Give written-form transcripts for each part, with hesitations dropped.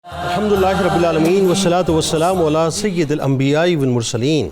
الحمدللہ رب العالمین والصلاة والسلام علی سید الانبیاء والمرسلین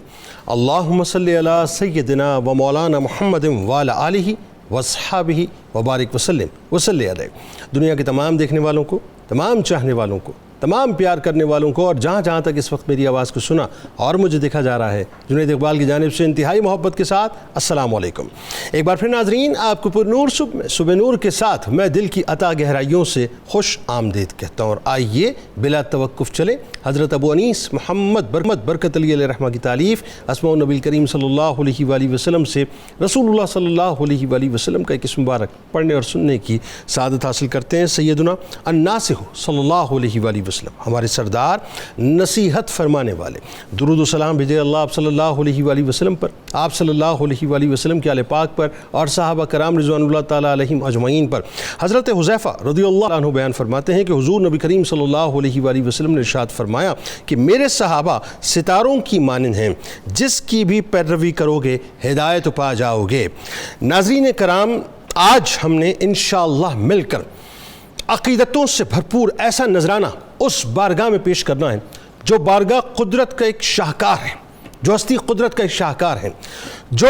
اللہم صلی علی سیدنا و مولانا محمد وعلی آلہ واصحابہ وبارک وسلم وصلی علیہ۔ دنیا کے تمام دیکھنے والوں کو، تمام چاہنے والوں کو، تمام پیار کرنے والوں کو، اور جہاں جہاں تک اس وقت میری آواز کو سنا اور مجھے دیکھا جا رہا ہے، جنید اقبال کی جانب سے انتہائی محبت کے ساتھ السلام علیکم۔ ایک بار پھر ناظرین، آپ کو پر نور صبح نور کے ساتھ میں دل کی عطا گہرائیوں سے خوش آمدید کہتا ہوں، اور آئیے بلا توقف چلیں حضرت ابو انیس محمد برکت علی علیہ رحمہ کی تالیف اسماء النبی کریم صلی اللہ علیہ وآلہ وسلم سے رسول اللہ صلی اللہ علیہ وآلہ وسلم کا ایک اسم مبارک پڑھنے اور سننے کی سعادت حاصل کرتے ہیں۔ سیدنا الناصح صلی اللہ علیہ وآلہ وسلم، ہمارے سردار، نصیحت فرمانے والے، درود و سلام بھیجے اللہ آپ صلی اللہ علیہ وآلہ وسلم پر، آپ صلی اللہ علیہ وآلہ وسلم کے آل پاک پر، اور صحابہ کرام رضوان اللہ تعالیٰ علیہم اجمعین پر۔ حضرت حذیفہ رضی اللہ عنہ بیان فرماتے ہیں کہ حضور نبی کریم صلی اللہ علیہ وآلہ وسلم نے ارشاد فرمایا کہ میرے صحابہ ستاروں کی مانند ہیں، جس کی بھی پیروی کرو گے ہدایت پا جاؤ گے۔ ناظرین کرام، آج ہم نے انشاءاللہ مل کر عقیدتوں سے بھرپور ایسا نذرانہ اس بارگاہ میں پیش کرنا ہے جو بارگاہ قدرت کا ایک شاہکار ہے، جو ہستی قدرت کا ایک شاہکار ہے، جو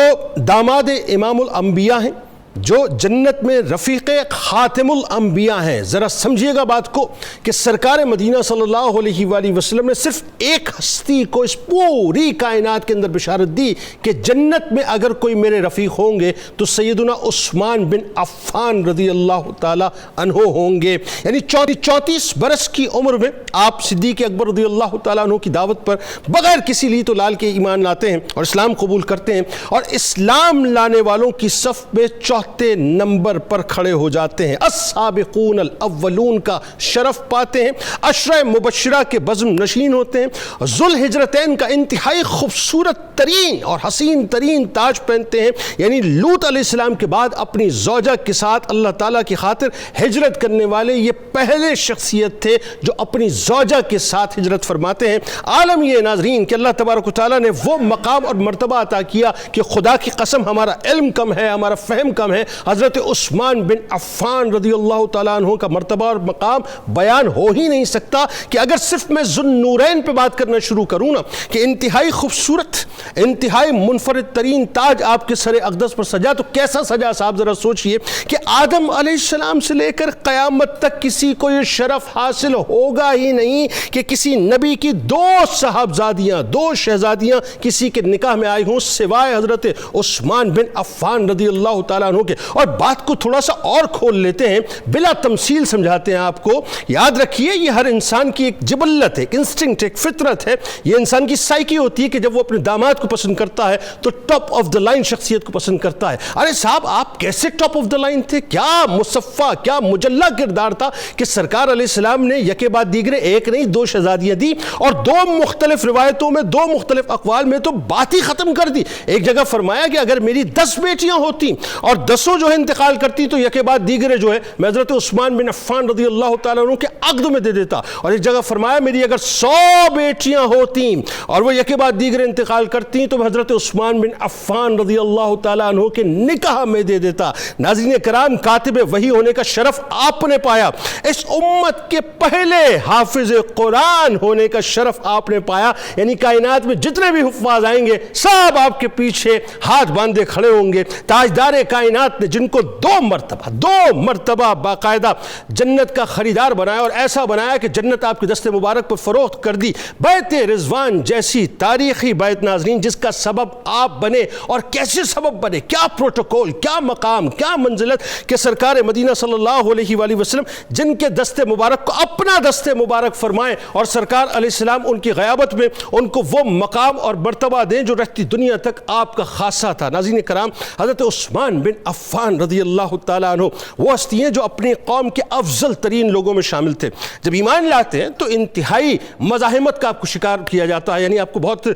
داماد امام الانبیاء ہیں، جو جنت میں رفیق خاتم الانبیاء ہیں۔ ذرا سمجھیے گا بات کو کہ سرکار مدینہ صلی اللہ علیہ وآلہ وسلم نے صرف ایک ہستی کو اس پوری کائنات کے اندر بشارت دی کہ جنت میں اگر کوئی میرے رفیق ہوں گے تو سیدنا عثمان بن عفان رضی اللہ تعالی عنہ ہوں گے۔ یعنی 34 برس کی عمر میں آپ صدیق اکبر رضی اللہ تعالیٰ عنہ کی دعوت پر بغیر کسی لیت و لال کے ایمان لاتے ہیں اور اسلام قبول کرتے ہیں، اور اسلام لانے والوں کی صف میں چوتھے نمبر پر کھڑے ہو جاتے ہیں، السابقون الاولون کا شرف پاتے ہیں، عشرہ مبشرہ کے بزم نشین ہوتے ہیں، ذوالہجرتین کا انتہائی خوبصورت ترین اور حسین ترین تاج پہنتے ہیں۔ یعنی لوط علیہ السلام کے بعد اپنی زوجہ کے ساتھ اللہ تعالیٰ کی خاطر ہجرت کرنے والے یہ پہلے شخصیت تھے جو اپنی زوجہ کے ساتھ ہجرت فرماتے ہیں۔ عالم یہ ناظرین کہ اللہ تبارک و تعالیٰ نے وہ مقام اور مرتبہ عطا کیا کہ خدا کی قسم ہمارا علم کم ہے، ہمارا فہم کم ہے، حضرت عثمان بن عفان رضی اللہ تعالیٰ عنہ کا مرتبہ اور مقام بیان ہو ہی نہیں سکتا کہ اگر صرف میں ذو النورین پہ بات کرنا شروع کروں نا کہ انتہائی خوبصورت، انتہائی منفرد ترین تاج آپ کے سر اقدس پر سجا، تو کیسا سجا صاحب؟ ذرا سوچئے کہ آدم علیہ السلام سے لے کر قیامت تک کسی کو یہ شرف حاصل ہوگا ہی نہیں کہ کسی نبی کی 2 صاحبزادیاں، 2 شہزادیاں کسی کے نکاح میں آئی ہوں سوائے حضرت عثمان بن عفان رضی اللہ تعالیٰ عنہ کے۔ اور بات کو تھوڑا سا اور کھول لیتے ہیں، بلا تمثیل سمجھاتے ہیں آپ کو۔ یاد رکھیے یہ ہر انسان کی ایک جبلت ہے، ایک انسٹنکٹ ہے، ایک فطرت ہے، یہ انسان کی سائیکی ہوتی ہے کہ جب وہ اپنے داماد کو پسند کرتا ہے تو ٹاپ آف دا لائن شخصیت کو پسند کرتا ہے۔ ارے صاحب آپ کیسے ٹاپ آف دا لائن تھے؟ کیا مصفہ، کیا مجلہ کردار تھا کہ سرکار علیہ السلام نے یکے بعد دیگرے ایک نہیں 2 شہزادیاں دی، اور 2 مختلف روایتوں میں 2 مختلف اقوال میں تو بات ہی ختم کر دی۔ ایک جگہ فرمایا کہ اگر میری 10 بیٹیاں ہوتی اور 10 جو ہے انتقال کرتی تو یکے بعد دیگرے جو ہے میں حضرت عثمان بن عفان رضی اللہ تعالیٰ عنہ کے عقد میں دے دیتا، اور ایک جگہ فرمایا میری اگر 100 بیٹیاں ہوتی اور وہ یکے بعد دیگرے انتقال کرتی تو میں حضرت عثمان بن عفان رضی اللہ تعالیٰ عنہ کے نکاح میں دے دیتا۔ ناظرین کرام، کاتب وحی ہونے کا شرف آپ نے پایا، اس امت کے پہلے حافظ قرآن ہونے کا شرف آپ نے پایا۔ یعنی کائنات میں جتنے بھی حفاظ آئیں گے سب آپ کے پیچھے ہاتھ باندھے کھڑے ہوں گے۔ تاجدار کائنات نے جن کو 2 مرتبہ باقاعدہ جنت کا خریدار بنایا اور ایسا بنایا کہ جنت آپ کے دست مبارک پر فروخت کر دی، بیت رضوان جیسی تاریخی بیت ناظرین جس کا سبب آپ بنے، اور کیسے سبب بنے، کیا پروٹوکول، کیا مقام، کیا منزلت کہ سرکار مدینہ صلی اللہ علیہ وآلہ وسلم جن کے دست مبارک کو اپنا دست مبارک فرمائیں، اور سرکار علیہ السلام ان کی غیابت میں ان کو وہ مقام اور مرتبہ دیں جو رہتی دنیا تک آپ کا خاصہ تھا۔ ناظرین کرام، حضرت عثمان بن عفان رضی اللہ تعالیٰ عنہ وہ ہستی ہیں جو اپنی قوم کے افضل ترین لوگوں میں شامل تھے۔ جب ایمان لاتے ہیں تو انتہائی مزاحمت کا آپ کو شکار کیا جاتا ہے، یعنی آپ کو بہت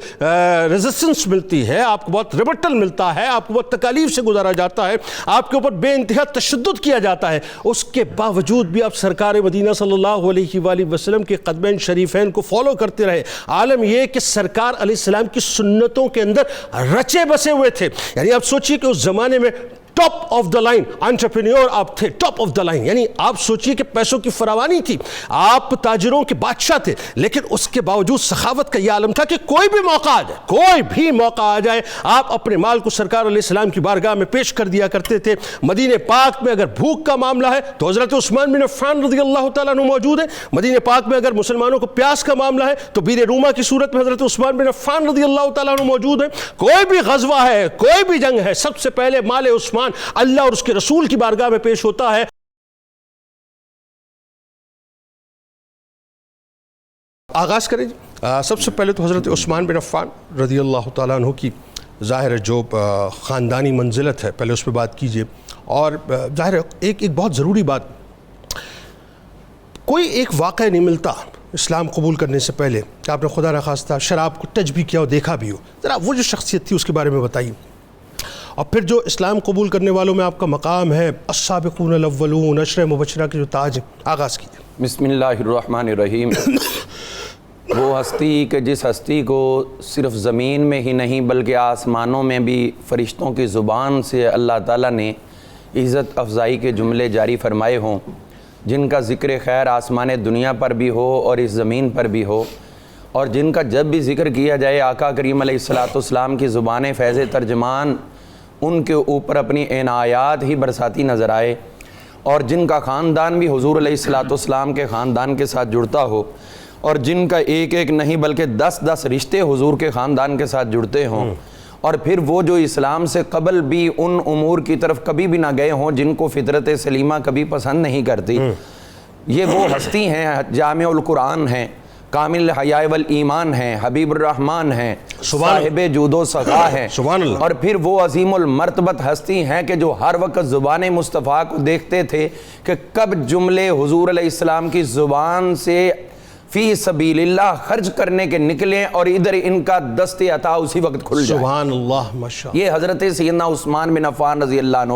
ریزسٹنس ملتی ہے، آپ کو بہت ریبٹل ملتا ہے، آپ کو بہت تکالیف سے گزارا جاتا ہے، آپ کے اوپر بے انتہا تشدد کیا جاتا ہے۔ اس کے باوجود بھی آپ سرکار مدینہ صلی اللہ علیہ وآلہ وسلم کے قدمین شریفین کو فالو کرتے رہے۔ عالم یہ کہ سرکار علیہ السلام کی سنتوں کے اندر رچے بسے ہوئے تھے۔ یعنی آپ سوچئے کہ اس زمانے میں top of the line entrepreneur آپ تھے, ٹاپ آف دا لائن, یعنی آپ سوچئے کہ پیسوں کی فراوانی تھی, آپ تاجروں کے بادشاہ تھے, لیکن اس کے باوجود سخاوت کا یہ عالم تھا کہ کوئی بھی موقع آ جائے, کوئی بھی موقع آ جائے, آپ اپنے مال کو سرکار علیہ السلام کی بارگاہ میں پیش کر دیا کرتے تھے. مدینہ پاک میں اگر بھوک کا معاملہ ہے تو حضرت عثمان بن عفان رضی اللہ تعالیٰ عنہ موجود ہے. مدینہ پاک میں اگر مسلمانوں کو پیاس کا معاملہ ہے تو بیر روما کی صورت میں حضرت عثمان بن عفان رضی اللہ تعالیٰ عنہ موجود ہے. کوئی بھی غزوہ ہے, کوئی بھی جنگ ہے, سب سے پہلے مال عثمان اللہ اور اس کے رسول کی بارگاہ میں پیش ہوتا ہے. آغاز کریں جی. سب سے پہلے تو حضرت عثمان بن عفان رضی اللہ تعالیٰ عنہ کی ظاہر جو خاندانی منزلت ہے پہلے اس پہ بات کیجئے. اور ظاہر ایک بہت ضروری بات, کوئی ایک واقعہ نہیں ملتا اسلام قبول کرنے سے پہلے کہ آپ نے خدا نخواستہ شراب کو ٹچ بھی کیا ہو, دیکھا بھی ہو. ذرا وہ جو شخصیت تھی اس کے بارے میں بتائیے. اور پھر جو اسلام قبول کرنے والوں میں آپ کا مقام ہے, السابقون الاولون, عشرہ مبشرہ کے جو تاج ہیں, آغاز کیجئے. بسم اللہ الرحمن الرحیم. وہ ہستی کہ جس ہستی کو صرف زمین میں ہی نہیں بلکہ آسمانوں میں بھی فرشتوں کی زبان سے اللہ تعالیٰ نے عزت افزائی کے جملے جاری فرمائے ہوں, جن کا ذکر خیر آسمان دنیا پر بھی ہو اور اس زمین پر بھی ہو, اور جن کا جب بھی ذکر کیا جائے آقا کریم علیہ السلام کی زبان فیض ترجمان ان کے اوپر اپنی عنایات ہی برساتی نظر آئے, اور جن کا خاندان بھی حضور علیہ السلام کے خاندان کے ساتھ جڑتا ہو, اور جن کا ایک ایک نہیں بلکہ 10 رشتے حضور کے خاندان کے ساتھ جڑتے ہوں, اور پھر وہ جو اسلام سے قبل بھی ان امور کی طرف کبھی بھی نہ گئے ہوں جن کو فطرت سلیمہ کبھی پسند نہیں کرتی. یہ وہ ہستی ہیں, جامع القرآن ہیں, کامل حیاء والایمان ہیں, حبیب الرحمن ہیں, صاحب جود و سخا ہیں, اور پھر وہ عظیم المرتبت ہستی ہیں کہ جو ہر وقت زبان مصطفیٰ کو دیکھتے تھے کہ کب جملے حضور علیہ السلام کی زبان سے فی سبیل اللہ خرچ کرنے کے نکلیں اور ادھر ان کا دست عطا اسی وقت کھل جائے. سبحان اللہ, ماشاءاللہ. یہ حضرت سیدنا عثمان بن عفان رضی اللہ عنہ,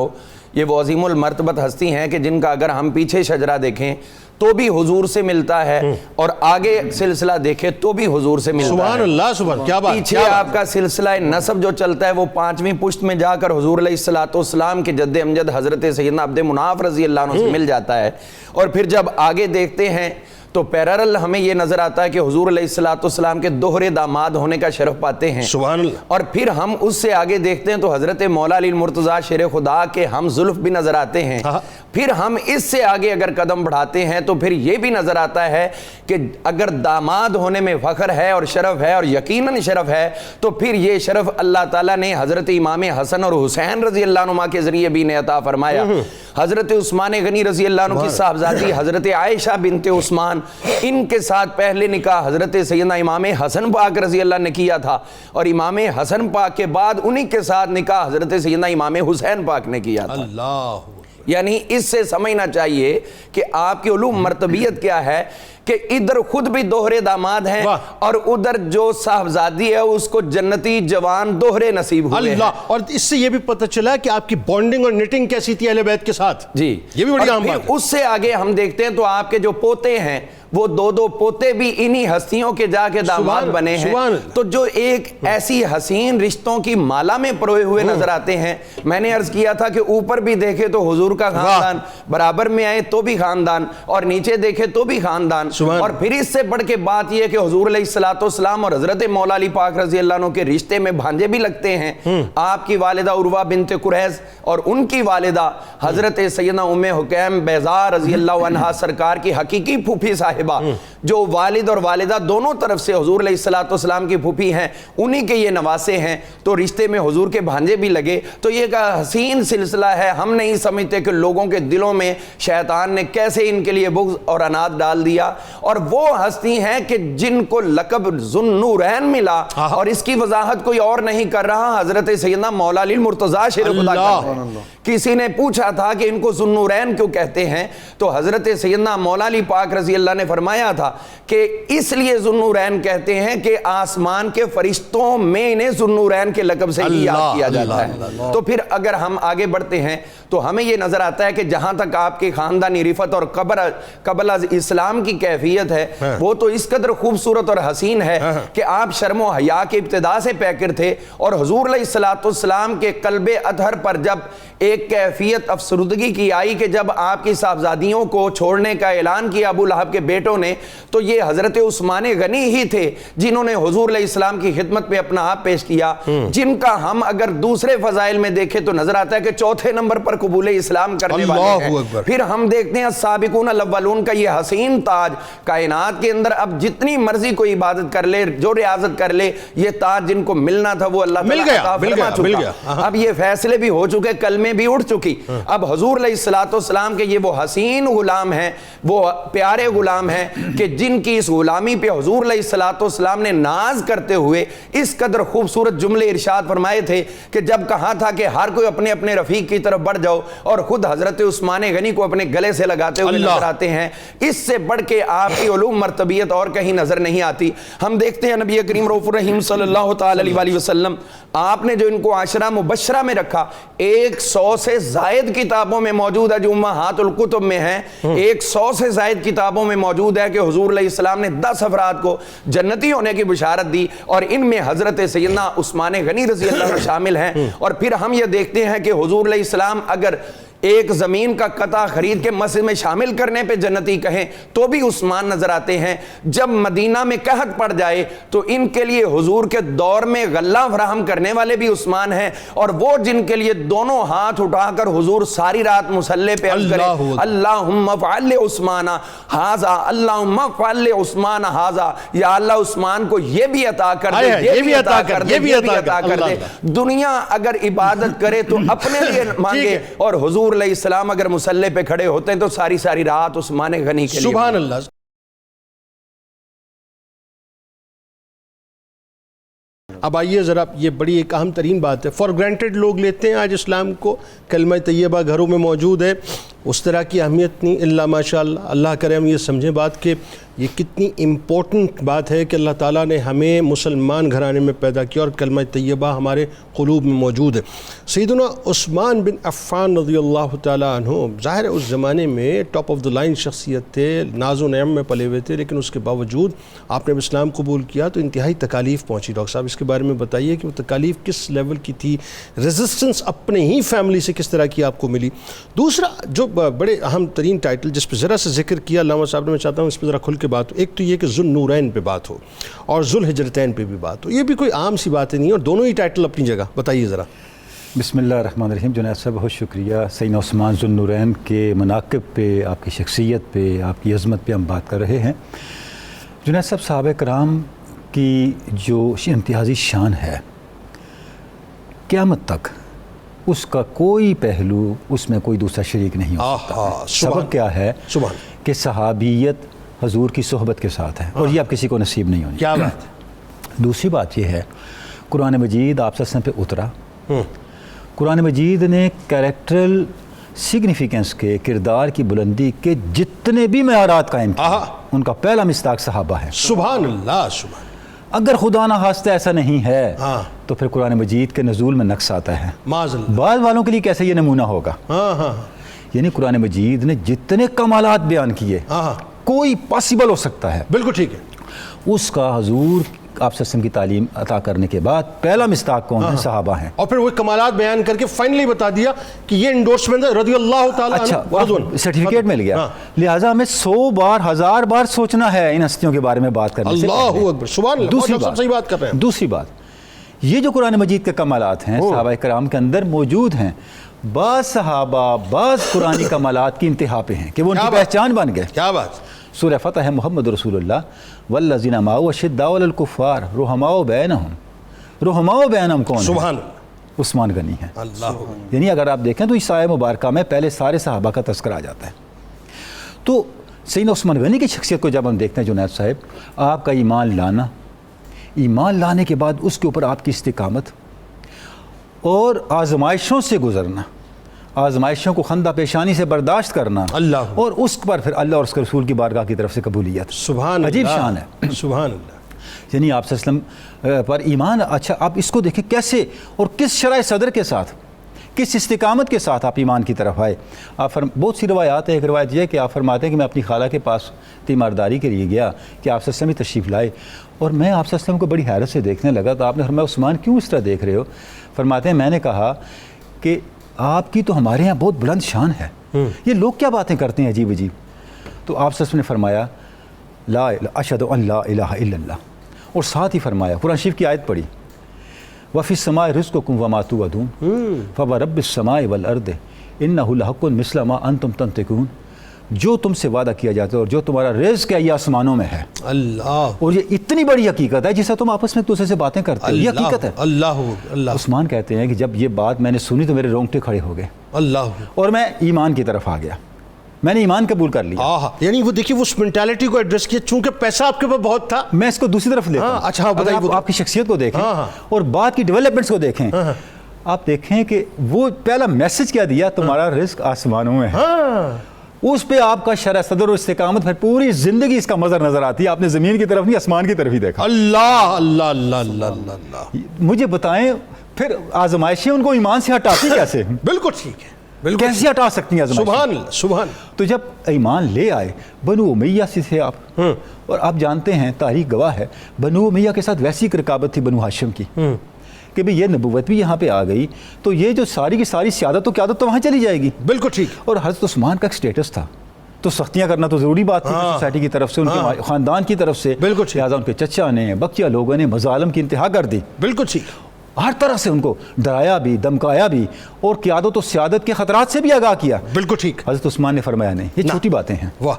یہ وہ عظیم المرتبت ہستی ہیں کہ جن کا اگر ہم پیچھے شجرہ دیکھیں تو بھی حضور سے ملتا ہے, اور آگے سلسلہ دیکھیں تو بھی حضور سے ملتا ہے. سبحان اللہ, سبحان, کیا بات. پیچھے آپ کا سلسلہ نسب جو چلتا ہے وہ 5ویں پشت میں جا کر حضور علیہ السلام کے جد امجد حضرت سیدنا عبد مناف رضی اللہ عنہ سے مل جاتا ہے, اور پھر جب آگے دیکھتے ہیں تو پیرالل ہمیں یہ نظر آتا ہے کہ حضور علیہ السلام کے دوہرے داماد ہونے کا شرف پاتے ہیں. سبحان اللہ. اور پھر ہم اس سے آگے دیکھتے ہیں تو حضرت مولا علی المرتضیٰ شیر خدا کے ہم زلف بھی نظر آتے ہیں. پھر ہم اس سے آگے اگر قدم بڑھاتے ہیں تو پھر یہ بھی نظر آتا ہے کہ اگر داماد ہونے میں فخر ہے اور شرف ہے, اور یقیناً شرف ہے, تو پھر یہ شرف اللہ تعالیٰ نے حضرت امام حسن اور حسین رضی اللہ عنہ کے ذریعے بھی نے عطا فرمایا. حضرت عثمان غنی رضی اللہ عنہ کی صاحبزادی حضرت عائشہ بنت عثمان, ان کے ساتھ پہلے نکاح حضرت سیدنا امام حسن پاک رضی اللہ نے کیا تھا, اور امام حسن پاک کے بعد انہی کے ساتھ نکاح حضرت سیدنا امام حسین پاک نے کیا تھا. اللہ. یعنی اس سے سمجھنا چاہیے کہ آپ کی علوم مرتبیت کیا ہے کہ ادھر خود بھی دوہرے داماد ہیں, اور ادھر جو صاحبزادی ہے اس کو جنتی جوان دوہرے نصیب ہوئے ہیں. اللہ. اور اس سے یہ بھی پتہ چلا کہ آپ کی بانڈنگ اور نیٹنگ کیسی تھی اہل بیت کے ساتھ. جی, یہ بھی بڑی اہم بات ہے. اس سے آگے ہم دیکھتے ہیں تو آپ کے جو پوتے ہیں وہ 2 پوتے بھی انہی ہستیوں کے جا کے داماد بنے ہیں. تو جو ایک ایسی حسین رشتوں کی مالا میں پروئے ہوئے نظر آتے ہیں. میں نے عرض کیا تھا کہ اوپر بھی دیکھے تو حضور کا خاندان, برابر میں آئے تو بھی خاندان, اور نیچے دیکھے تو بھی خاندان, اور پھر اس سے بڑھ کے بات یہ کہ حضور علیہ السلام اور حضرت مولا علی پاک رضی اللہ عنہ کے رشتے میں بھانجے بھی لگتے ہیں. آپ کی والدہ عروہ بنت قریظ اور ان کی والدہ حضرت سیدنا ام حکیم بیضاء رضی اللہ عنہا سرکار کی حقیقی پھوپھی صاحبہ, جو والد اور والدہ دونوں طرف سے حضور علیہ السلام کی پھوپھی ہیں, انہی کے یہ نواسے ہیں, تو رشتے میں حضور کے بھانجے بھی لگے. تو یہ ایک حسین سلسلہ ہے. ہم نہیں سمجھتے کہ لوگوں کے دلوں میں شیطان نے کیسے ان کے لیے بغض اور عناد ڈال دیا. اور وہ ہستی ہیں کہ جن کو لقب ذوالنورین ملا, اور اس کی وضاحت کوئی اور نہیں کر رہا, حضرت سیدنا مولا علی المرتضیٰ شیر خدا کرتے ہیں. کسی نے پوچھا تھا کہ ان کو ذوالنورین کیوں کہتے ہیں, تو حضرت سیدنا مولا علی پاک رضی اللہ نے فرمایا تھا کہ اس لیے ذوالنورین کہتے ہیں کہ آسمان کے فرشتوں میں انہیں ذوالنورین کے لقب سے ہی یاد کیا جاتا ہے. تو پھر اگر ہم آگے بڑھتے ہیں تو ہمیں یہ نظر آتا ہے کہ جہاں تک آپ کی خاندانی رفت اور قبل از اسلام کی کیفیت ہے وہ تو اس قدر خوبصورت اور حسین ہے کہ آپ شرم و حیا کے ابتدا سے پیکر تھے، اور حضور علیہ السلام کے قلب اطہر پر جب ایک کیفیت افسردگی کی آئی کہ جب آپ کی صاحبزادیوں کو چھوڑنے کا اعلان کیا ابو لہب کے بیٹوں نے، تو یہ حضرت عثمان غنی ہی تھے جنہوں نے حضور علیہ السلام کی خدمت پہ اپنا آپ پیش کیا، جن کا ہم اگر دوسرے فضائل میں دیکھیں تو نظر آتا ہے کہ چوتھے نمبر پر قبول اسلام کرنے والے ہیں۔ پھر ہم دیکھتے ہیں سابقون الاولون کا یہ حسین تاج، کائنات کے اندر اب جتنی مرضی کوئی عبادت کر لے، جو ریاضت کر لے، یہ تاج جن کو ملنا تھا وہ اللہ تعالیٰ عطا فرما چکا۔ اب یہ فیصلے بھی ہو چکے، کلمے بھی اٹھ چکی، اب حضور علیہ السلام کے یہ وہ حسین غلام ہیں، وہ پیارے غلام ہیں کہ جن کی اس غلامی پہ حضور علیہ السلام نے ناز کرتے ہوئے اس قدر خوبصورت جملے ارشاد فرمائے تھے کہ جب کہا تھا کہ ہر کوئی اپنے اپنے رفیق کی طرف بڑھ جاؤ، اور خود حضرت عثمان غنی کو اپنے گلے سے لگاتے ہوئے نظر آتے ہیں، اس سے بڑھ کے آپ کی علوم مرتبیت اور کہیں نظر نہیں آتی۔ ہم دیکھتے ہیں نبی کریم رؤوف الرحیم صلی اللہ تعالی علیہ وسلم، آپ نے جو ان کو عشرہ مبشرہ میں رکھا، 100 سے زائد کتابوں میں موجود ہے جو امہات الکتب میں ہیں، 100 سے زائد کتابوں میں موجود ہے کہ حضور علیہ السلام نے 10 افراد کو جنتی ہونے کی بشارت دی، اور ان میں حضرت سیدنا عثمان غنی رضی اللہ عنہ شامل ہیں۔ اور پھر ہم یہ دیکھتے ہیں کہ حضور علیہ السلام اگر ایک زمین کا قطع خرید کے مسجد میں شامل کرنے پہ جنتی کہیں تو بھی عثمان نظر آتے ہیں۔ جب مدینہ میں قحط پڑ جائے تو ان کے لیے حضور کے دور میں غلہ فراہم کرنے والے بھی عثمان ہیں، اور وہ جن کے لیے دونوں ہاتھ اٹھا کر حضور ساری رات مصلی پہ عرض کرے اللہم افعل عثمان ھذا، اللہم افعل عثمان ھذا، یا اللہ عثمان کو یہ بھی عطا کر دے، یہ بھی عطا کر دے، یہ بھی عطا کر دے۔ دنیا اگر عبادت کرے تو اپنے لیے مانگے، اور حضور علیہ السلام اگر مصلی پہ کھڑے ہوتے ہیں تو ساری ساری رات عثمان غنی کے لیے۔ سبحان اللہ۔ اب آئیے ذرا، یہ بڑی ایک اہم ترین بات ہے، فار گرانٹیڈ لوگ لیتے ہیں آج اسلام کو، کلمہ طیبہ گھروں میں موجود ہے، اس طرح کی اہمیت نہیں، اللہ ماشاءاللہ، اللہ کرے ہم یہ سمجھیں بات کہ یہ کتنی امپورٹنٹ بات ہے کہ اللہ تعالیٰ نے ہمیں مسلمان گھرانے میں پیدا کیا اور کلمہ طیبہ ہمارے قلوب میں موجود ہے۔ سیدنا عثمان بن عفان رضی اللہ تعالیٰ عنہ ظاہر ہے اس زمانے میں ٹاپ آف دا لائن شخصیت تھے، ناز و نعم میں پلے ہوئے تھے، لیکن اس کے باوجود آپ نے اسلام قبول کیا تو انتہائی تکالیف پہنچی۔ ڈاکٹر صاحب اس کے بارے میں بتائیے کہ وہ تکالیف کس لیول کی تھی، ریزسٹنس اپنے ہی فیملی سے کس طرح کی آپ کو ملی۔ دوسرا جو بڑے اہم ترین ٹائٹل جس پہ ذرا سے ذکر کیا علامہ صاحب نے، میں چاہتا ہوں اس پہ ذرا کھل کے بات ہو، ایک تو یہ کہ ذو النورین پہ بات ہو اور ذو الہجرتین پہ بھی بات ہو، یہ بھی کوئی عام سی باتیں نہیں، اور دونوں ہی ٹائٹل اپنی جگہ، بتائیے ذرا۔ بسم اللہ الرحمن الرحیم۔ جنید صاحب بہت شکریہ، سیدنا عثمان ذو النورین کے مناقب پہ، آپ کی شخصیت پہ، آپ کی عظمت پہ ہم بات کر رہے ہیں۔ جنید صاحب صحابہ کرام کی جو امتیازی شان ہے، قیامت تک اس کا کوئی پہلو، اس میں کوئی دوسرا شریک نہیں ہو سکتا۔ سبب کیا ہے کہ صحابیت حضور کی صحبت کے ساتھ ہے، اور یہ اب کسی کو نصیب نہیں ہونی۔ کیا بات؟ دوسری بات یہ ہے، قرآن مجید آپ صلی اللہ علیہ وسلم پہ اترا، قرآن مجید نے کیریکٹرل سگنیفیکنس کے، کردار کی بلندی کے جتنے بھی معیارات قائم کیے، ان کا پہلا مصداق صحابہ ہے۔ سبحان اللہ، سبحان۔ اگر خدا نہ خواستہ ایسا نہیں ہے تو پھر قرآن مجید کے نزول میں نقص آتا ہے۔ بعض والوں کے لیے کیسے یہ نمونہ ہوگا؟ یعنی قرآن مجید نے جتنے کمالات بیان کیے، کوئی پاسبل ہو سکتا ہے، بالکل ٹھیک ہے، اس کا حضور آپ صلی اللہ علیہ وسلم کی تعلیم عطا کرنے کے بعد پہلا مصداق کون ہے؟ صحابہ ہیں۔ اور پھر وہ کمالات بیان کر کے فائنلی بتا دیا کہ یہ انڈورسمنٹ ہے رضی اللہ تعالیٰ عنہ۔ اچھا، سرٹیفکیٹ مل گیا، لہٰذا ہمیں 100 بار 1000 بار سوچنا ہے ان ہستیوں کے بارے میں بات کرنے سے۔ اللہ اکبر، سبحان اللہ، صحیح بات کر رہے ہیں۔ دوسری بات، یہ جو قرآن مجید کے کمالات ہیں صحابہ کرام کے اندر موجود ہیں، بعض صحابہ بعض قرآنی کمالات کی انتہا پہ ہیں کہ وہ ان کی پہچان بن گئے۔ کیا بات؟ سورہ فتح ہے، محمد رسول اللہ والذین معہ اشداء علی الکفار رحماء بینہم۔ رحماء بینہم کون ہے؟ سبحان اللہ، عثمان غنی ہے۔ اللہ، یعنی اگر آپ دیکھیں تو اس آیہ مبارکہ میں پہلے سارے صحابہ کا تذکرہ آ جاتا ہے۔ تو سیدنا عثمان غنی کی شخصیت کو جب ہم دیکھتے ہیں جنید صاحب، آپ کا ایمان لانا، ایمان لانے کے بعد اس کے اوپر آپ کی استقامت اور آزمائشوں سے گزرنا، آزمائشوں کو خندہ پیشانی سے برداشت کرنا، اللہ، اور اس پر پھر اللہ اور اس کے رسول کی بارگاہ کی طرف سے قبولیت، سبحان اللہ، عجیب شان ہے۔ سبحان اللہ۔ یعنی آپ صلی اللہ علیہ وسلم پر ایمان، اچھا آپ اس کو دیکھیں کیسے اور کس شرح صدر کے ساتھ کس استقامت کے ساتھ آپ ایمان کی طرف آئے. بہت سی روایات ہیں. ایک روایت یہ ہے کہ آپ فرماتے ہیں کہ میں اپنی خالہ کے پاس تیمارداری کے لیے گیا کہ آپ صلی اللہ علیہ وسلم ہی تشریف لائے, اور میں آپ صلی اللہ علیہ وسلم کو بڑی حیرت سے دیکھنے لگا. تو آپ نے فرمایا عثمان کیوں اس طرح دیکھ رہے ہو؟ فرماتے ہیں میں نے کہا کہ آپ کی تو ہمارے یہاں بہت بلند شان ہے, یہ لوگ کیا باتیں کرتے ہیں عجیب عجیب. تو آپ صلی اللہ علیہ وسلم نے فرمایا لا اشہد ان لا الہ الا اللہ, اور ساتھ ہی فرمایا قرآن شریف کی آیت پڑھی وفی السماء رزقکم وما توعدون فورب السماء والارض انہ لحق مثل ما انتم تنطقون, جو تم سے وعدہ کیا جاتا ہے اور جو تمہارا رزق ہے یہ آسمانوں میں ہے. اللہ, اور یہ اتنی بڑی حقیقت ہے جسے تم آپس میں ایک دوسرے سے باتیں کرتے ہو, یہ حقیقت ہے. اللہ عثمان کہتے ہیں کہ جب یہ بات میں نے سنی تو میرے رونگٹے کھڑے ہو گئے, اللہ, اور میں ایمان کی طرف آ گیا, میں نے ایمان قبول کر لیا. یعنی وہ دیکھیے وہ اس مینٹیلٹی کو ایڈریس کیا, چونکہ پیسہ آپ کے پاس بہت تھا. میں اس کو دوسری طرف لیتا ہوں. اچھا اگر آپ کی شخصیت کو دیکھیں اور بات کی ڈیولپمنٹس کو دیکھیں, آپ دیکھیں کہ وہ پہلا میسج کیا دیا, تمہارا رزق آسمانوں میں ہے. اس پہ آپ کا شرح صدر اور استقامت, پھر پوری زندگی اس کا مظہر نظر آتی ہے. آپ نے زمین کی طرف نہیں آسمان کی طرف ہی دیکھا. اللہ اللہ اللہ اللہ اللہ. مجھے بتائیں پھر آزمائشیں ان کو ایمان سے ہٹاتی کیسے؟ بالکل ٹھیک ہے, کیسے ہٹا سکتی ہیں آزمائشیں؟ سبحان اللہ سبحان. تو جب ایمان لے آئے بنو امیہ سے تھے آپ, اور آپ جانتے ہیں تاریخ گواہ ہے بنو امیہ کے ساتھ ویسی ایک رکابت تھی بنو ہاشم کی کہ بھئی یہ نبوت بھی یہاں پہ آ گئی تو یہ جو ساری کی ساری سیادت و قیادت تو وہاں چلی جائے گی. بالکل ٹھیک. اور حضرت عثمان کا ایک سٹیٹس تھا, تو سختیاں کرنا تو ضروری بات تھی سوسائٹی کی طرف سے, ان کے خاندان کی طرف سے. بالکل ٹھیک. لہٰذا ان کے چچا نے بقیہ لوگوں نے مظالم کی انتہا کر دی. بالکل ٹھیک. ہر طرح سے ان کو ڈرایا بھی, دمکایا بھی, اور قیادت و سیادت کے خطرات سے بھی آگاہ کیا. بالکل ٹھیک. حضرت عثمان نے فرمایا نہیں, یہ چھوٹی باتیں ہیں. واہ,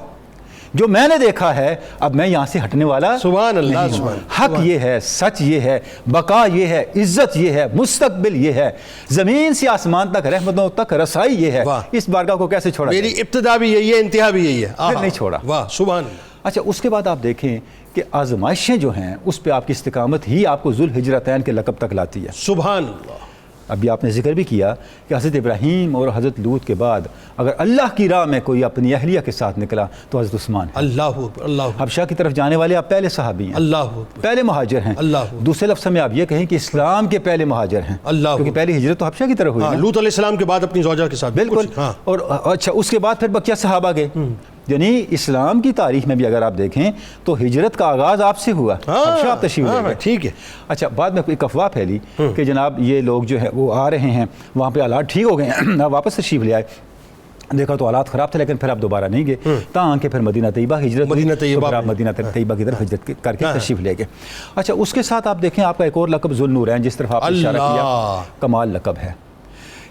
جو میں نے دیکھا ہے اب میں یہاں سے ہٹنے والا. سبحان اللہ. سبحان. حق یہ ہے, سچ یہ ہے, بقا یہ ہے, عزت یہ ہے, مستقبل یہ ہے, زمین سے آسمان تک رحمتوں تک رسائی یہ ہے. اس بارگاہ کو کیسے چھوڑا؟ میری ابتدا بھی یہی ہے, انتہا بھی یہی ہے, پھر نہیں چھوڑا. واہ سبحان اللہ. اچھا اس کے بعد آپ دیکھیں کہ آزمائشیں جو ہیں اس پہ آپ کی استقامت ہی آپ کو ذوالحجرتین کے لقب تک لاتی ہے. سبحان اللہ. ابھی آپ نے ذکر بھی کیا کہ حضرت ابراہیم اور حضرت لوط کے بعد اگر اللہ کی راہ میں کوئی اپنی اہلیہ کے ساتھ نکلا تو حضرت عثمان ہے. اللہ اللہ. حبشہ کی طرف جانے والے آپ پہلے صحابی ہیں, اللہ پہلے مہاجر ہیں. اللہ. دوسرے لفظ میں آپ یہ کہیں کہ اسلام کے پہلے مہاجر ہیں. اللہ. کیونکہ پہلی ہجرت تو حبشہ کی طرف ہوئی. لوط علیہ السلام کے بعد اپنی زوجہ کے ساتھ. بالکل. اور اچھا اس کے بعد پھر بقیہ صحابہ گئے. یعنی اسلام کی تاریخ میں بھی اگر آپ دیکھیں تو ہجرت کا آغاز آپ سے ہوا, حبشہ آپ تشریف لے گئے. ٹھیک ہے. اچھا بعد میں ایک افواہ پھیلی کہ جناب یہ لوگ جو ہے وہ آ رہے ہیں, وہاں پہ حالات ٹھیک ہو گئے ہیں, آپ واپس تشریف لے آئے. دیکھا تو حالات خراب تھے, لیکن پھر آپ دوبارہ نہیں گئے. تاں کہ پھر مدینہ طیبہ ہجرت, مدینہ طیبہ کی طرف ہجرت کر کے تشریف لے گئے. اچھا اس کے ساتھ آپ دیکھیں آپ کا ایک اور لقب ذوالنورین, جس طرف آپ نے اشارہ کیا, کمال لقب ہے.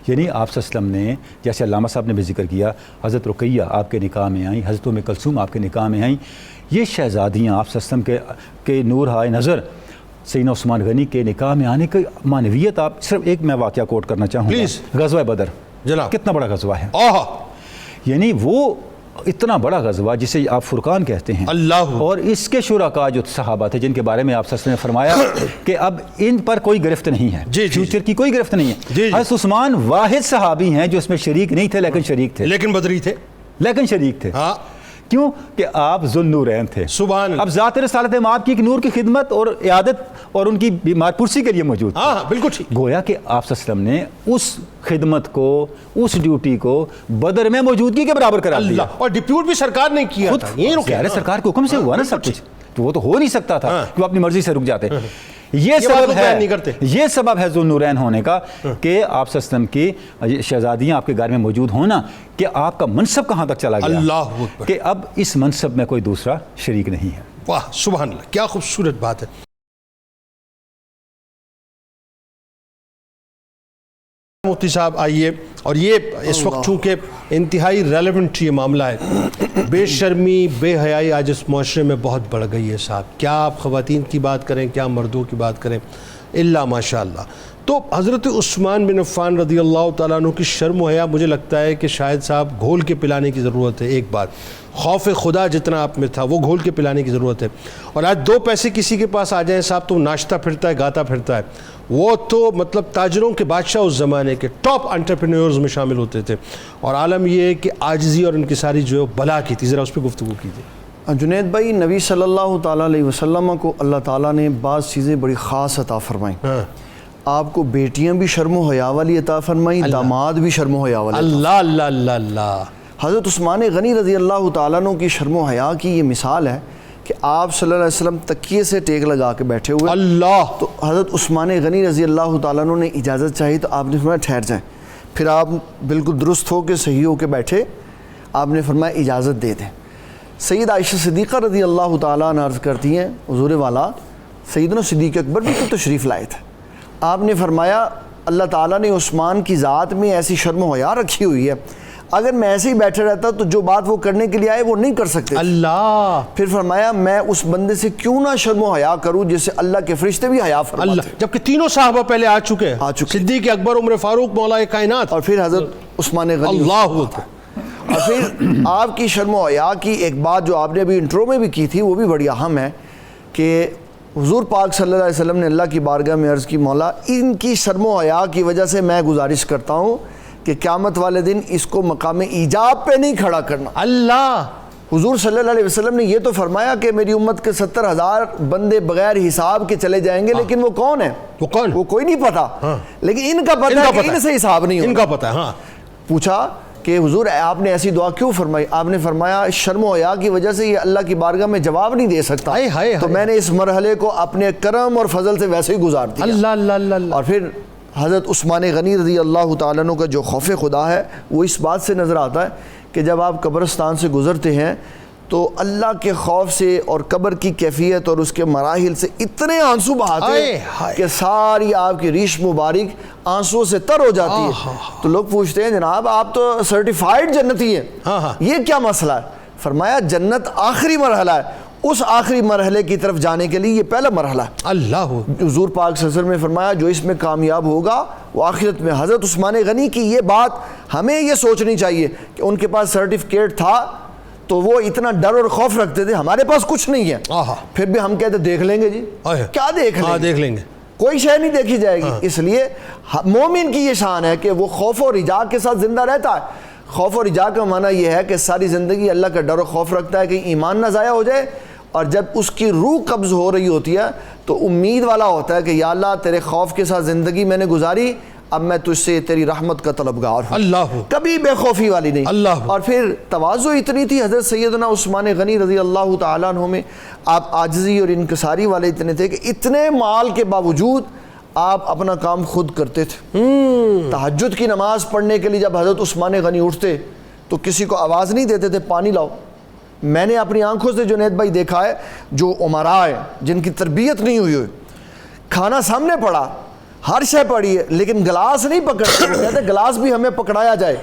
یعنی آپ صلی اللہ علیہ وسلم نے, جیسے علامہ صاحب نے بھی ذکر کیا, حضرت رقیہ آپ کے نکاح میں آئیں, حضرت ام کلثوم آپ کے نکاح میں آئیں. یہ شہزادیاں آپ صلی اللہ علیہ وسلم کے نور ہائے نظر سیدنا عثمان غنی کے نکاح میں آنے کی معنویت. آپ صرف ایک میں واقعہ کوٹ کرنا چاہوں گا, غزوہ بدر. جناب کتنا بڑا غزوہ ہے, یعنی وہ اتنا بڑا غزوہ جسے آپ فرقان کہتے ہیں. اللہ. اور اس کے شرکاء جو صحابہ تھے جن کے بارے میں آپ صلی اللہ علیہ وسلم نے فرمایا کہ اب ان پر کوئی گرفت نہیں ہے, فیوچر کی کوئی گرفت نہیں ہے. حضرت عثمان واحد صحابی ہیں جو اس میں شریک نہیں تھے لیکن شریک تھے, لیکن بدری تھے, لیکن شریک تھے. ہاں کیوں کہ آپ ذوالنورین تھے. سبحان اللہ. اب ذات رسالت مآب کی ایک نور کی خدمت اور عیادت اور ان کی بیمار پرسی کے لیے موجود. ہاں بالکل ٹھیک. گویا کہ آپ صلی اللہ علیہ وسلم نے اس خدمت کو, اس ڈیوٹی کو بدر میں موجودگی کے برابر کرا دیا. اور ڈپیوٹ بھی سرکار نے کیا تھا. یہ سرکار کے حکم سے ہوا نا سب کچھ, تو وہ تو ہو نہیں سکتا تھا کہ وہ اپنی مرضی سے رک جاتے. یہ سبب ہے ذوالنورین ہونے کا کہ آپ صلی اللہ علیہ وسلم کی شہزادیاں آپ کے گھر میں موجود ہونا, کہ آپ کا منصب کہاں تک چلا گیا, اللہ اکبر, کہ اب اس منصب میں کوئی دوسرا شریک نہیں ہے. واہ سبحان اللہ, کیا خوبصورت بات ہے. مفتی صاحب آئیے, اور یہ اس وقت چونکہ انتہائی ریلیونٹ یہ معاملہ ہے, بے شرمی بے حیائی آج اس معاشرے میں بہت بڑھ گئی ہے صاحب. کیا آپ خواتین کی بات کریں, کیا مردوں کی بات کریں, اللہ ماشاء اللہ. تو حضرت عثمان بن عفان رضی اللہ تعالیٰ عنہ کی شرم و حیا مجھے لگتا ہے کہ شاید صاحب گھول کے پلانے کی ضرورت ہے. ایک بات, خوف خدا جتنا آپ میں تھا وہ گھول کے پلانے کی ضرورت ہے. اور آج دو پیسے کسی کے پاس آ جائیں صاحب تو ناچتا پھرتا ہے, گاتا پھرتا ہے. وہ تو مطلب تاجروں کے بادشاہ اس زمانے کے ٹاپ انٹرپرینیورز میں شامل ہوتے تھے, اور عالم یہ ہے کہ عاجزی اور ان کی ساری جو بلا کی تھی. ذرا اس پہ گفتگو کیجیے. جنید بھائی, نبی صلی اللہ تعالیٰ علیہ وسلم کو اللہ تعالیٰ نے بعض چیزیں بڑی خاص عطا فرمائیں. آپ کو بیٹیاں بھی شرم و حیا والی عطا فرمائی, داماد بھی شرم و حیا والے. اللہ اللہ اللہ اللہ. حضرت عثمان غنی رضی اللہ تعالیٰ عنہ کی شرم و حیا کی یہ مثال ہے کہ آپ صلی اللہ علیہ وسلم تکیے سے ٹیک لگا کے بیٹھے ہوئے, اللہ, تو حضرت عثمان غنی رضی اللہ تعالیٰ عنہ نے اجازت چاہی تو آپ نے فرمایا ٹھہر جائیں. پھر آپ بالکل درست ہو کے صحیح ہو کے بیٹھے, آپ نے فرمایا اجازت دے دیں. سید عائشہ صدیقہ رضی اللہ تعالیٰ عنہ عرض کرتی ہیں حضور والا سیدنا صدیق اکبر بھی تو تشریف لائے تھے, آپ نے فرمایا اللہ تعالیٰ نے عثمان کی ذات میں ایسی شرم و حیا رکھی ہوئی ہے, اگر میں ایسے ہی بیٹھے رہتا تو جو بات وہ کرنے کے لیے آئے وہ نہیں کر سکتے. اللہ. پھر فرمایا میں اس بندے سے کیوں نہ شرم و حیا کروں جس سے اللہ کے فرشتے بھی حیا فرماتے ہیں. اللہ, جبکہ تینوں صحابہ پہلے آ چکے ہیں, صدیق اکبر, عمر فاروق, مولا کائنات, اور پھر حضرت عثمان غنی. اللہ اکبر. اور پھر آپ کی شرم و حیا کی ایک بات جو آپ نے ابھی انٹرو میں بھی کی تھی وہ بھی بڑی اہم ہے کہ حضور پاک صلی اللہ علیہ وسلم نے اللہ کی بارگاہ میں عرض کی مولا ان کی شرم و حیا کی وجہ سے میں گزارش کرتا ہوں کہ قیامت والے دن اس کو مقام ایجاب پہ نہیں کھڑا کرنا. اللہ. حضور صلی اللہ علیہ وسلم نے یہ تو فرمایا کہ میری امت کے 70,000 بندے بغیر حساب کے چلے جائیں گے, لیکن وہ کون ہے؟ وہ کون؟ وہ کوئی نہیں پتا, لیکن ان کا پتہ ہے کہ ان سے حساب نہیں ہوگا. ان کا پتہ ہے. ہاں. پوچھا کہ حضور آپ نے ایسی دعا کیوں فرمائی؟ آپ نے فرمایا شرم و حیا کی وجہ سے یہ اللہ کی بارگاہ میں جواب نہیں دے سکتا, تو میں نے اس مرحلے کو اپنے کرم اور فضل سے ویسے ہی گزار دیا. اللہ اللہ اللہ. اور پھر حضرت عثمان غنی رضی اللہ تعالیٰ عنہ کا جو خوف خدا ہے وہ اس بات سے نظر آتا ہے کہ جب آپ قبرستان سے گزرتے ہیں تو اللہ کے خوف سے اور قبر کی کیفیت اور اس کے مراحل سے اتنے آنسو بہاتے ہیں کہ ساری آپ کی ریش مبارک آنسو سے تر ہو جاتی ہے. تو لوگ پوچھتے ہیں جناب آپ تو سرٹیفائیڈ جنتی ہیں, یہ کیا مسئلہ ہے؟ فرمایا جنت آخری مرحلہ ہے, اس آخری مرحلے کی طرف جانے کے لیے یہ پہلا مرحلہ ہے. اللہ. حضور پاک صلی اللہ علیہ وسلم نے فرمایا جو اس میں کامیاب ہوگا وہ آخرت میں. حضرت عثمان غنی کی یہ بات ہمیں یہ سوچنی چاہیے کہ ان کے پاس سرٹیفکیٹ تھا تو وہ اتنا ڈر اور خوف رکھتے تھے, ہمارے پاس کچھ نہیں ہے پھر بھی ہم کہتے دیکھ لیں گے. جی کیا دیکھ لیں گے, کوئی شے نہیں دیکھی جائے گی. اس لیے مومن کی یہ شان ہے کہ وہ خوف و رجا کے ساتھ زندہ رہتا ہے. خوف و رجا کا معنی یہ ہے کہ ساری زندگی اللہ کا ڈر و خوف رکھتا ہے کہ ایمان نہ ضائع ہو جائے, اور جب اس کی روح قبض ہو رہی ہوتی ہے تو امید والا ہوتا ہے کہ یا اللہ تیرے خوف کے ساتھ زندگی میں نے گزاری, اب میں تجھ سے تیری رحمت کا طلبگار ہوں. اللہ. کبھی بے خوفی والی نہیں. اللہ. اور پھر تواضع اتنی تھی حضرت سیدنا عثمان غنی رضی اللہ تعالیٰ عنہ میں, آپ عاجزی اور انکساری والے اتنے تھے کہ اتنے مال کے باوجود آپ اپنا کام خود کرتے تھے. تہجد کی نماز پڑھنے کے لیے جب حضرت عثمان غنی اٹھتے تو کسی کو آواز نہیں دیتے تھے پانی لاؤ. میں نے اپنی آنکھوں سے جنید بھائی دیکھا ہے جو عمراء ہیں جن کی تربیت نہیں ہوئی ہوئی, کھانا سامنے پڑا, ہر شے پڑی ہے, لیکن گلاس نہیں پکڑتے, کہتے گلاس بھی ہمیں پکڑایا جائے.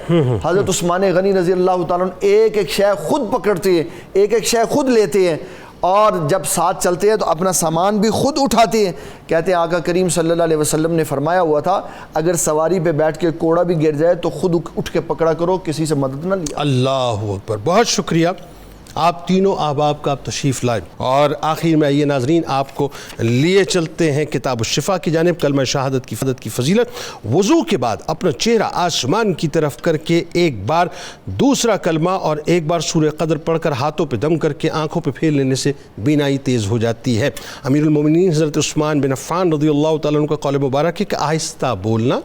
حضرت عثمان غنی رضی اللہ تعالیٰ عنہ ایک ایک شے خود پکڑتے ہیں, ایک ایک شے خود لیتے ہیں, اور جب ساتھ چلتے ہیں تو اپنا سامان بھی خود اٹھاتے ہیں. کہتے ہیں آقا کریم صلی اللہ علیہ وسلم نے فرمایا ہوا تھا اگر سواری پہ بیٹھ کے کوڑا بھی گر جائے تو خود اٹھ کے پکڑا کرو, کسی سے مدد نہ لیا. اللہ اکبر. بہت شکریہ آپ تینوں احباب کا آپ تشریف لائے. اور آخر میں آئیے ناظرین آپ کو لیے چلتے ہیں کتاب الشفا کی جانب. کلمہ شہادت کی فضیلت. وضو کے بعد اپنا چہرہ آسمان کی طرف کر کے ایک بار دوسرا کلمہ اور ایک بار سورہ قدر پڑھ کر ہاتھوں پہ دم کر کے آنکھوں پہ پھیر لینے سے بینائی تیز ہو جاتی ہے. امیر المومنین حضرت عثمان بن عفان رضی اللہ تعالیٰ عنہ کا قول مبارک ہے کہ آہستہ بولنا,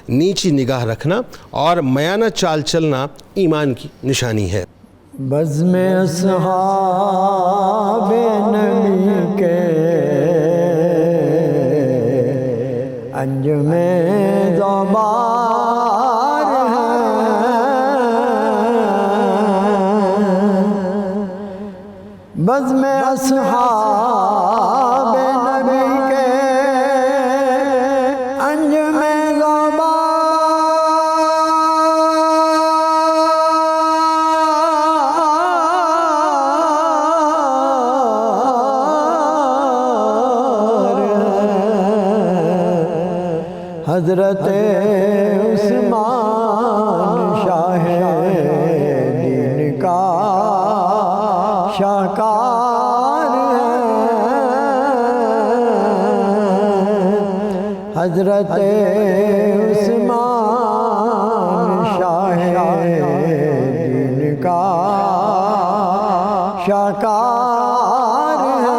نیچی نگاہ رکھنا اور میانہ چال چلنا ایمان کی نشانی ہے. بزم اصحاب نبی کے انجم زبار ہے, بزم اصحاب نبی کے انجم حضرت عثمان شاہ دین کا شاہکار ہے, حضرت عثمان شاہ دین کا شاہکار ہے.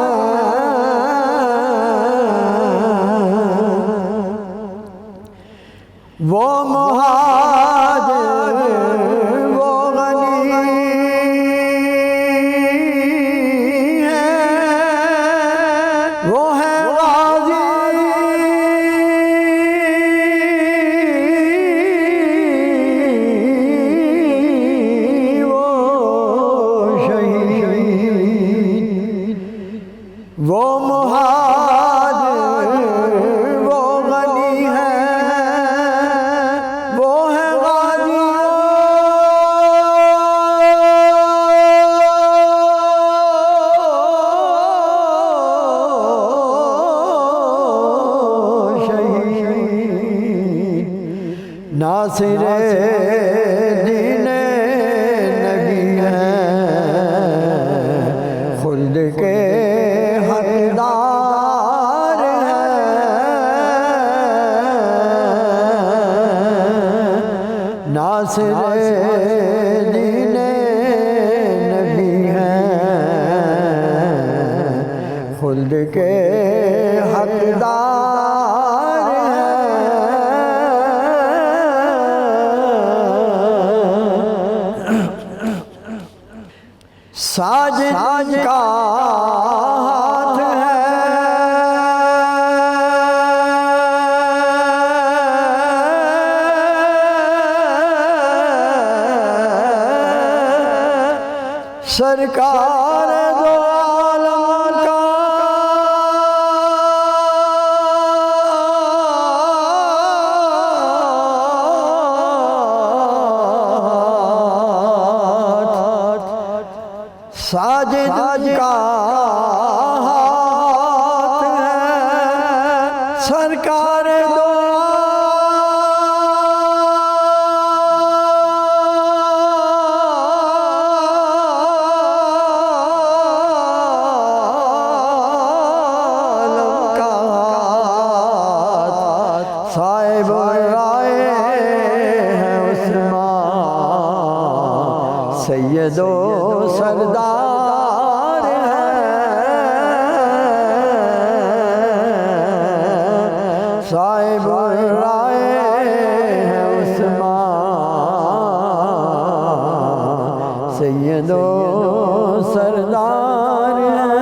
دین نبی ہیں، خلد کے حقدار ہیں، ساجد کا ہاتھ ہے، سرکار دو عالم کا ساجد کا ہاتھ ہے، سرکار دو صاحب رائے ہیں عثمان، سید و سردار ہیں، صاحب رائے ہیں عثمان، سید و سردار ہیں۔